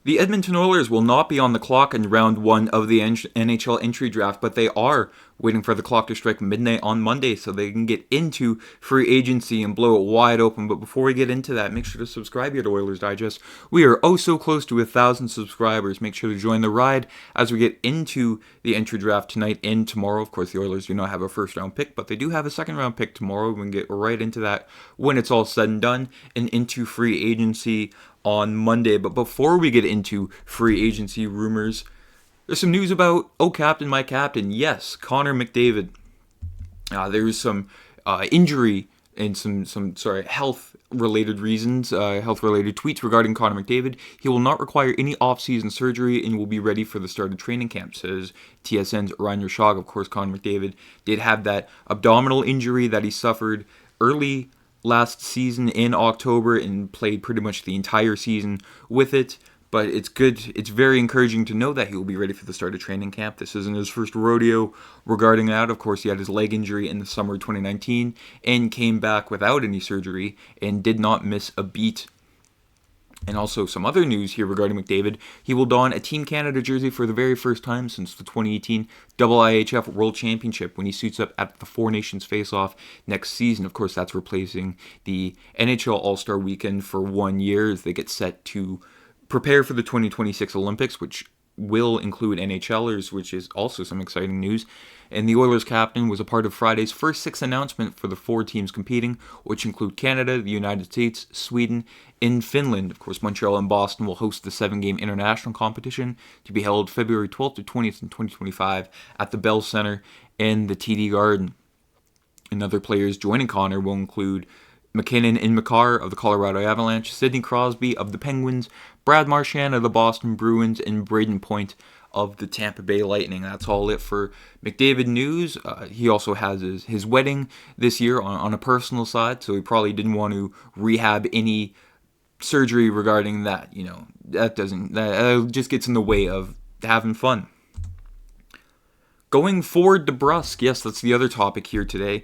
The Edmonton Oilers will not be on the clock in round one of the NHL entry draft, but they are waiting for the clock to strike midnight on Monday so they can get into free agency and blow it wide open. But before we get into that, make sure to subscribe here to Oilers Digest. We are oh so close to 1,000 subscribers. Make sure to join the ride as we get into the entry draft tonight and tomorrow. Of course, the Oilers do not have a first round pick, but they do have a second round pick tomorrow. We can get right into that when it's all said and done and into free agency on Monday. But before we get into free agency rumors, there's some news about Captain, my captain. Yes, Connor McDavid. There's some injury and some health-related reasons, health-related tweets regarding Connor McDavid. He will not require any off-season surgery and will be ready for the start of training camp, says TSN's Ryan Rishaug. Of course, Connor McDavid did have that abdominal injury that he suffered early last season in October and played pretty much the entire season with it. But it's good. It's very encouraging to know that he will be ready for the start of training camp. This isn't his first rodeo regarding that. Of course, he had his leg injury in the summer of 2019 and came back without any surgery and did not miss a beat. And also some other news here regarding McDavid. He will don a Team Canada jersey for the very first time since the 2018 IIHF World Championship when he suits up at the Four Nations Face-Off next season. Of course, that's replacing the NHL All-Star Weekend for 1 year as they get set to prepare for the 2026 Olympics, which will include NHLers, which is also some exciting news. And the Oilers captain was a part of Friday's first six announcement for the four teams competing, which include Canada, the United States, Sweden, and Finland. Of course, Montreal and Boston will host the 7-game international competition to be held February 12th to 20th in 2025 at the Bell Center and the TD Garden. And other players joining Connor will include McKinnon and Makar of the Colorado Avalanche, Sidney Crosby of the Penguins, Brad Marchand of the Boston Bruins, and Braden Point of the Tampa Bay Lightning. That's all it for McDavid news. He also has his wedding this year on a personal side, so he probably didn't want to rehab any surgery regarding that. That just gets in the way of having fun. Going forward, Debrusk. Yes, that's the other topic here today.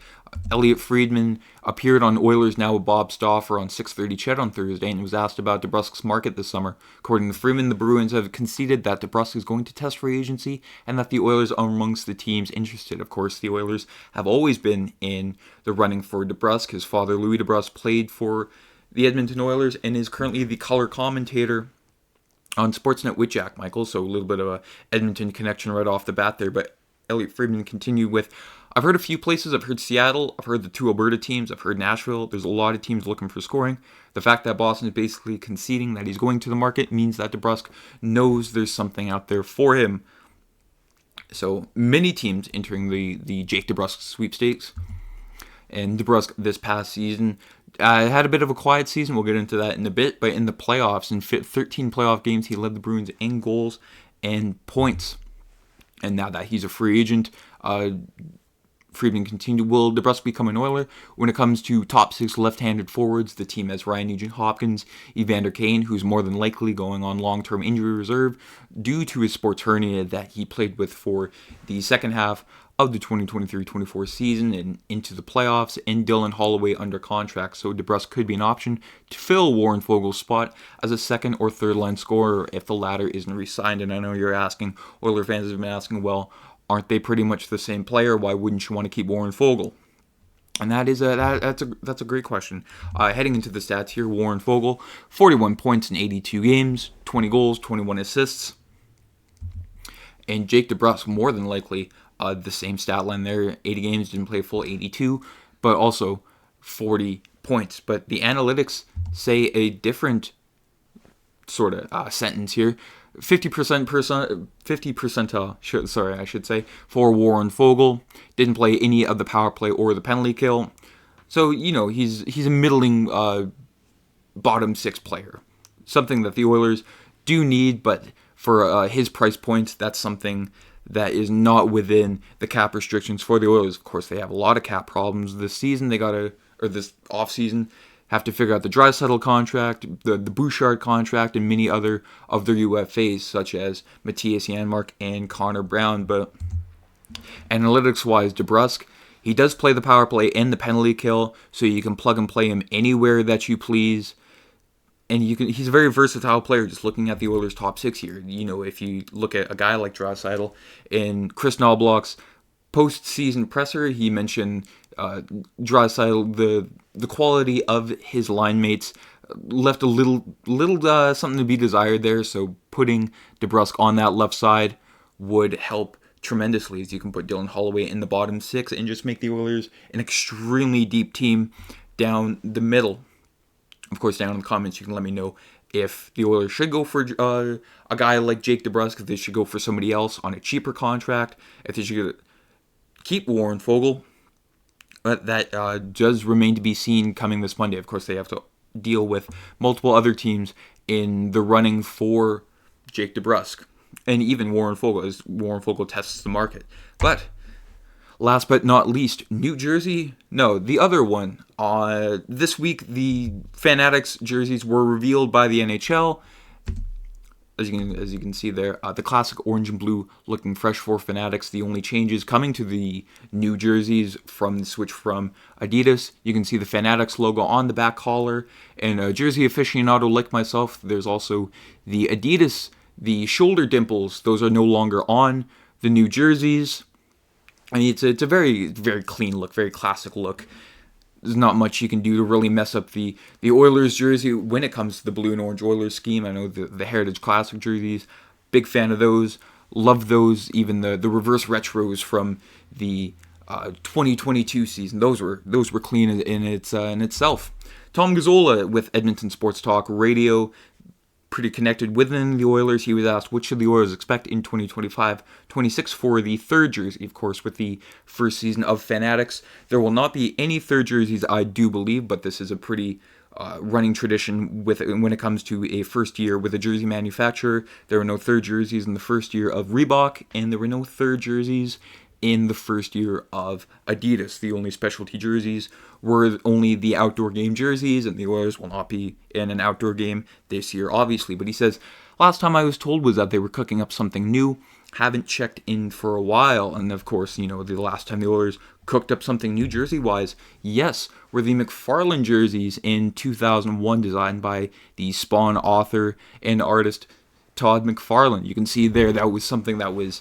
Elliot Friedman appeared on Oilers Now with Bob Stauffer on 6:30 Chet on Thursday and was asked about Debrusk's market this summer. According to Friedman, the Bruins have conceded that Debrusk is going to test free agency and that the Oilers are amongst the teams interested. Of course, the Oilers have always been in the running for Debrusk. His father, Louis Debrusk, played for the Edmonton Oilers and is currently the color commentator on Sportsnet with Jack Michael, so a little bit of a Edmonton connection right off the bat there. But Elliot Friedman continued with, I've heard a few places. I've heard Seattle. I've heard the two Alberta teams. I've heard Nashville. There's a lot of teams looking for scoring. The fact that Boston is basically conceding that he's going to the market means that Debrusk knows there's something out there for him. So many teams entering the Jake Debrusk sweepstakes. And Debrusk this past season had a bit of a quiet season. We'll get into that in a bit. But in the playoffs, in 13 playoff games, he led the Bruins in goals and points. And now that he's a free agent, Friedman continued, will Debrusk become an Oiler? When it comes to top six left-handed forwards, the team has Ryan Nugent-Hopkins, Evander Kane, who's more than likely going on long-term injury reserve due to his sports hernia that he played with for the second half of the 2023-24 season and into the playoffs, and Dylan Holloway under contract, so Debrusk could be an option to fill Warren Foegele's spot as a second or third line scorer if the latter isn't re-signed. And I know you're asking, Oiler fans have been asking, well, aren't they pretty much the same player? Why wouldn't you want to keep Warren Foegele? And that's a great question. Heading into the stats here, Warren Foegele, 41 points in 82 games, 20 goals, 21 assists. And Jake Debrusk, more than likely, the same stat line there, 80 games, didn't play a full 82, but also 40 points. But the analytics say a different sort of sentence here. 50 percentile, I should say, for Warren Foegele. Didn't play any of the power play or the penalty kill. So, he's a middling bottom six player. Something that the Oilers do need, but for his price points, that's something that is not within the cap restrictions for the Oilers. Of course, they have a lot of cap problems this season. This offseason, have to figure out the Draisaitl contract, the Bouchard contract, and many other of their UFAs, such as Matthias Janmark and Connor Brown. But analytics-wise, Debrusk, he does play the power play and the penalty kill, so you can plug and play him anywhere that you please. And he's a very versatile player. Just looking at the Oilers' top six here, if you look at a guy like Draisaitl and Kris Knoblauch's post-season presser, he mentioned Draisaitl, the quality of his line mates left a little something to be desired there. So putting Debrusk on that left side would help tremendously, as you can put Dylan Holloway in the bottom six and just make the Oilers an extremely deep team down the middle. Of course, down in the comments, you can let me know if the Oilers should go for a guy like Jake Debrusk, if they should go for somebody else on a cheaper contract, if they should keep Warren Fogle. But that does remain to be seen coming this Monday. Of course, they have to deal with multiple other teams in the running for Jake Debrusk. And even Warren Fogle, as Warren Fogle tests the market. But last but not least, New Jersey. No, the other one. This week, the Fanatics jerseys were revealed by the NHL. As you can see there, the classic orange and blue looking fresh for Fanatics. The only changes coming to the new jerseys from the switch from Adidas. You can see the Fanatics logo on the back collar. And a jersey aficionado like myself, there's also the Adidas, the shoulder dimples. Those are no longer on the new jerseys. I mean, it's a very, very clean look, very classic look. There's not much you can do to really mess up the Oilers jersey when it comes to the blue and orange Oilers scheme. I know the Heritage Classic jerseys, big fan of those. Love those. Even the reverse retros from the 2022 season. Those were clean in itself. Tom Gazzola with Edmonton Sports Talk Radio, pretty connected within the Oilers. He was asked, what should the Oilers expect in 2025-26 for the third jersey? Of course, with the first season of Fanatics, there will not be any third jerseys, I do believe, but this is a pretty running tradition when it comes to a first year with a jersey manufacturer. There were no third jerseys in the first year of Reebok, and there were no third jerseys in the first year of Adidas. The only specialty jerseys were only the outdoor game jerseys, and the Oilers will not be in an outdoor game this year, obviously. But he says, last time I was told was that they were cooking up something new. Haven't checked in for a while. And of course, the last time the Oilers cooked up something new jersey-wise, yes, were the McFarlane jerseys in 2001, designed by the Spawn author and artist Todd McFarlane. You can see there that was something that was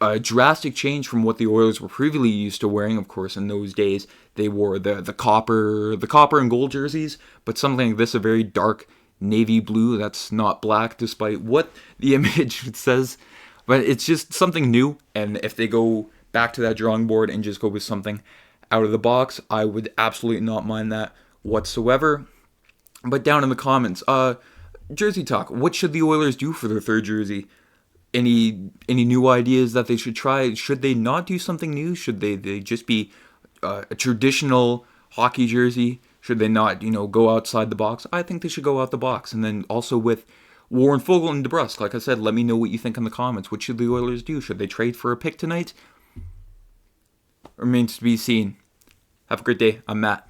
a drastic change from what the Oilers were previously used to wearing. Of course, in those days, they wore the copper and gold jerseys, but something like this, a very dark navy blue that's not black, despite what the image says. But it's just something new, and if they go back to that drawing board and just go with something out of the box, I would absolutely not mind that whatsoever. But down in the comments, jersey talk. What should the Oilers do for their third jersey? Any new ideas that they should try? Should they not do something new? Should they just be a traditional hockey jersey? Should they not, go outside the box? I think they should go out the box. And then also with Warren Fogle and Debrusk, like I said, let me know what you think in the comments. What should the Oilers do? Should they trade for a pick tonight? Remains to be seen. Have a great day. I'm Matt.